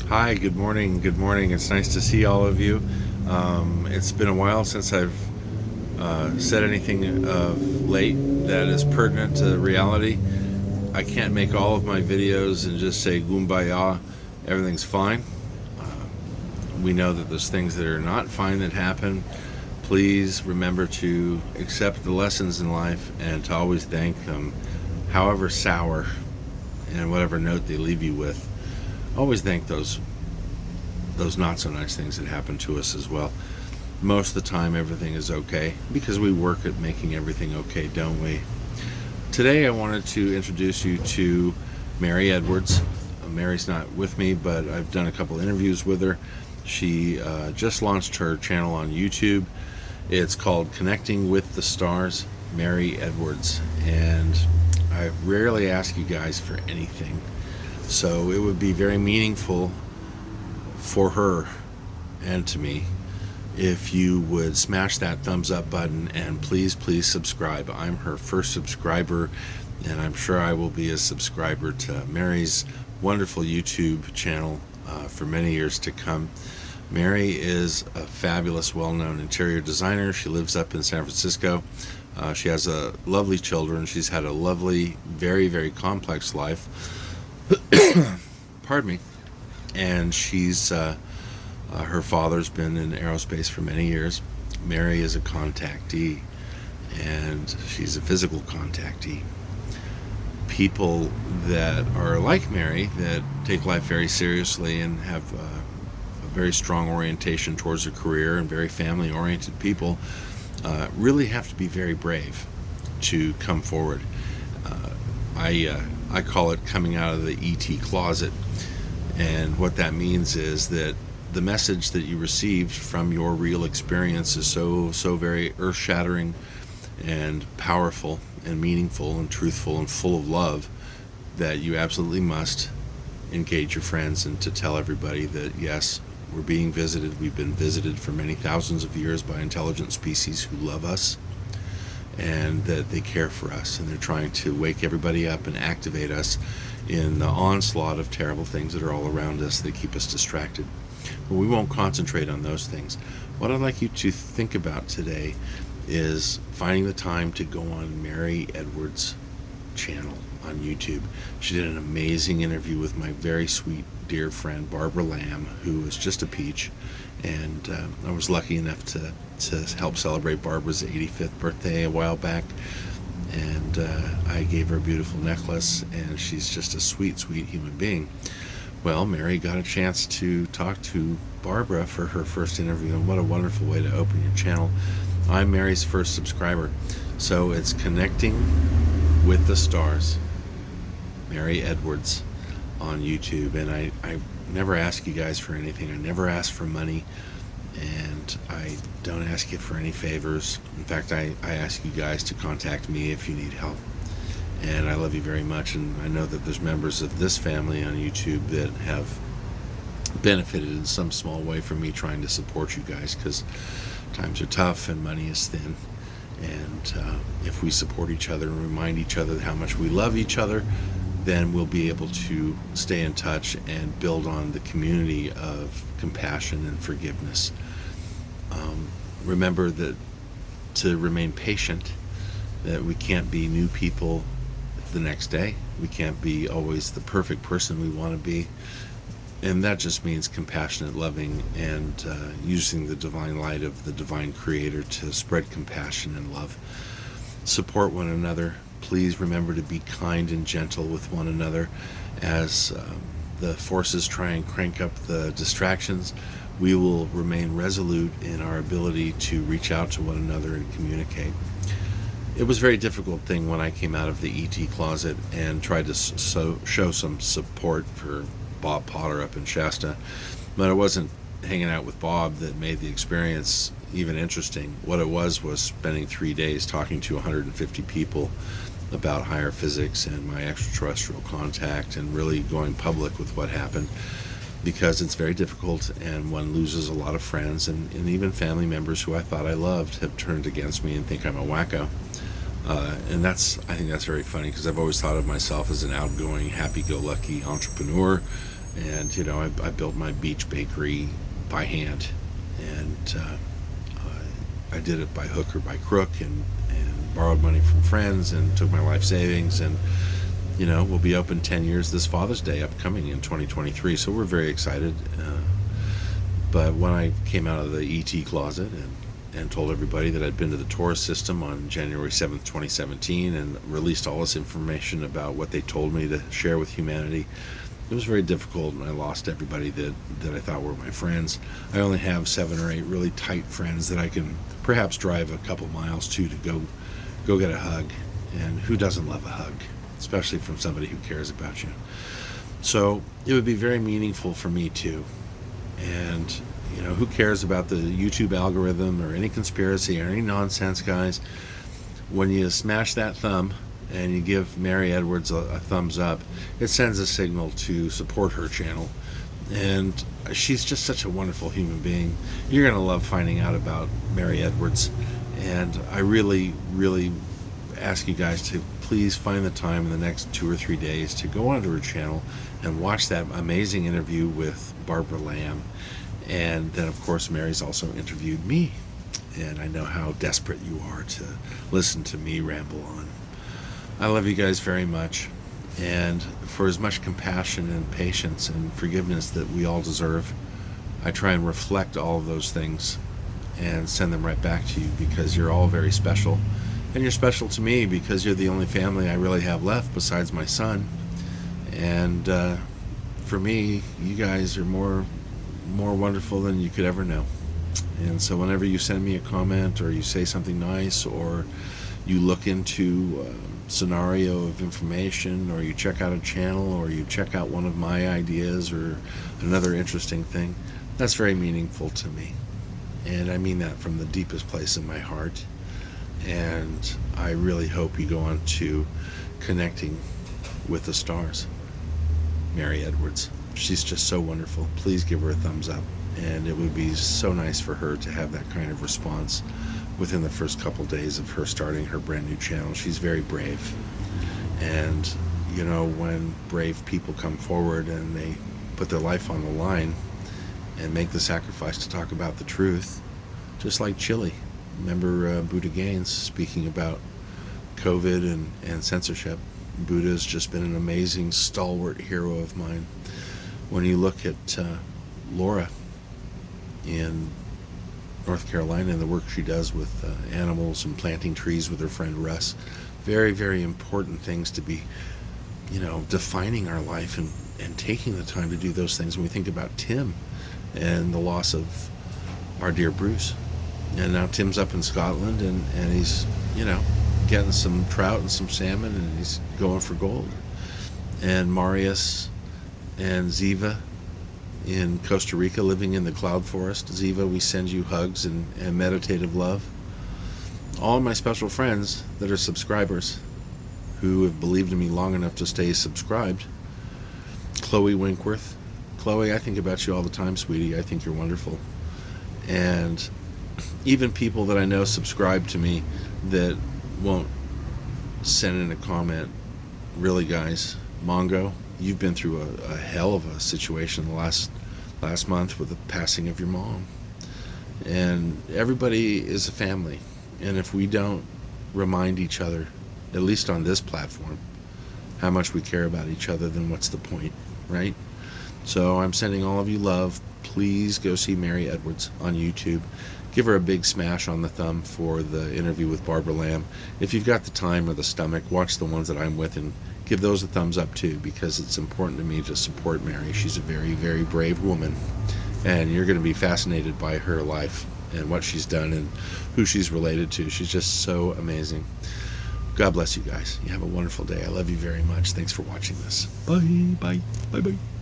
Hi, good morning. Good morning. It's nice to see all of you. It's been a while since I've said anything of late that is pertinent to reality. I can't make all of my videos and just say "Kumbaya," everything's fine. We know that there's things that are not fine that happen. Please remember to accept the lessons in life and to always thank them, however sour and whatever note they leave you with. Always thank those not so nice things that happen to us as well. Most of the time everything is okay because we work at making everything okay, don't we? Today I wanted to introduce you to Mary Edwards. Mary's not with me, but I've done a couple interviews with her. She just launched her channel on YouTube. It's called Connecting with the Stars, Mary Edwards, and I rarely ask you guys for anything, so it would be very meaningful for her and to me if you would smash that thumbs up button and please subscribe. I'm her first subscriber, and I'm sure I will be a subscriber to Mary's wonderful YouTube channel for many years to come. Mary is a fabulous, well-known interior designer. She lives up in San Francisco. She has lovely children. She's had a lovely, very, very complex life. Pardon me. And she's her father's been in aerospace for many years. Mary is a contactee, and she's a physical contactee. People that are like Mary, that take life very seriously and have a very strong orientation towards their career and very family-oriented people, really have to be very brave to come forward. I call it coming out of the ET closet. And what that means is that the message that you received from your real experience is so very earth-shattering and powerful and meaningful and truthful and full of love that you absolutely must engage your friends and to tell everybody that yes, we're being visited. We've been visited for many thousands of years by intelligent species who love us, and that they care for us, and they're trying to wake everybody up and activate us in the onslaught of terrible things that are all around us that keep us distracted. But we won't concentrate on those things. What I'd like you to think about today is finding the time to go on Mary Edwards' channel on YouTube. She did an amazing interview with my very sweet dear friend Barbara Lamb, who is just a peach, and I was lucky enough to help celebrate Barbara's 85th birthday a while back, and I gave her a beautiful necklace, and she's just a sweet human being. Well, Mary got a chance to talk to Barbara for her first interview, and what a wonderful way to open your channel. I'm Mary's first subscriber, so it's Connecting with the Stars, Mary Edwards on YouTube. And I never ask you guys for anything. I never ask for money, and I don't ask you for any favors. In fact, I ask you guys to contact me if you need help. And I love you very much, and I know that there's members of this family on YouTube that have benefited in some small way from me trying to support you guys, because times are tough and money is thin. And if we support each other and remind each other how much we love each other, then we'll be able to stay in touch and build on the community of compassion and forgiveness. Remember that to remain patient, that we can't be new people the next day. We can't be always the perfect person we want to be. And that just means compassionate, loving, and using the divine light of the divine creator to spread compassion and love. Support one another. Please remember to be kind and gentle with one another as the forces try and crank up the distractions. We will remain resolute in our ability to reach out to one another and communicate. It was a very difficult thing when I came out of the ET closet and tried to show some support for Bob Potter up in Shasta, but it wasn't hanging out with Bob that made the experience even interesting. What it was spending 3 days talking to 150 people about higher physics and my extraterrestrial contact, and really going public with what happened, because it's very difficult, and one loses a lot of friends, and even family members who I thought I loved have turned against me and think I'm a wacko. And I think that's very funny, because I've always thought of myself as an outgoing, happy-go-lucky entrepreneur And I built my beach bakery by hand, and I did it by hook or by crook, and borrowed money from friends and took my life savings, and we'll be open 10 years this Father's Day upcoming in 2023. So we're very excited. But when I came out of the ET closet and told everybody that I'd been to the Taurus system on January 7th, 2017, and released all this information about what they told me to share with humanity, it was very difficult, and I lost everybody that I thought were my friends. I only have 7 or 8 really tight friends that I can perhaps drive a couple miles to go get a hug. And who doesn't love a hug, especially from somebody who cares about you? So it would be very meaningful for me too. And who cares about the YouTube algorithm or any conspiracy or any nonsense, guys? When you smash that thumb and you give Mary Edwards a thumbs up, it sends a signal to support her channel. And she's just such a wonderful human being. You're going to love finding out about Mary Edwards. And I really, really ask you guys to please find the time in the next 2 or 3 days to go onto her channel and watch that amazing interview with Barbara Lamb. And then, of course, Mary's also interviewed me. And I know how desperate you are to listen to me ramble on. I love you guys very much. And for as much compassion and patience and forgiveness that we all deserve, I try and reflect all of those things and send them right back to you, because you're all very special. And you're special to me because you're the only family I really have left besides my son. And for me, you guys are more wonderful than you could ever know. And so whenever you send me a comment, or you say something nice, or you look into a scenario of information, or you check out a channel, or you check out one of my ideas or another interesting thing, that's very meaningful to me. And I mean that from the deepest place in my heart. And I really hope you go on to connecting with the stars. Mary Edwards, she's just so wonderful. Please give her a thumbs up. And it would be so nice for her to have that kind of response within the first couple days of her starting her brand new channel. She's very brave. And when brave people come forward and they put their life on the line and make the sacrifice to talk about the truth, just like Chile. Remember Buddha Gaines speaking about COVID and censorship. Buddha's just been an amazing stalwart hero of mine. When you look at Laura in North Carolina and the work she does with animals and planting trees with her friend Russ, very, very important things to be, defining our life and taking the time to do those things. When we think about Tim and the loss of our dear Bruce. And now Tim's up in Scotland, and he's, getting some trout and some salmon, and he's going for gold. And Marius and Ziva in Costa Rica, living in the cloud forest. Ziva, we send you hugs and meditative love. All my special friends that are subscribers, who have believed in me long enough to stay subscribed. Chloe Winkworth. Chloe, I think about you all the time, sweetie. I think you're wonderful. And even people that I know subscribe to me that won't send in a comment. Really, guys, Mongo, you've been through a hell of a situation the last month with the passing of your mom. And everybody is a family. And if we don't remind each other, at least on this platform, how much we care about each other, then what's the point, right? So I'm sending all of you love. Please go see Mary Edwards on YouTube. Give her a big smash on the thumb for the interview with Barbara Lamb. If you've got the time or the stomach, watch the ones that I'm with and give those a thumbs up too, because it's important to me to support Mary. She's a very, very brave woman, and you're going to be fascinated by her life and what she's done and who she's related to. She's just so amazing. God bless you guys. You have a wonderful day. I love you very much. Thanks for watching this. Bye, bye, bye, bye.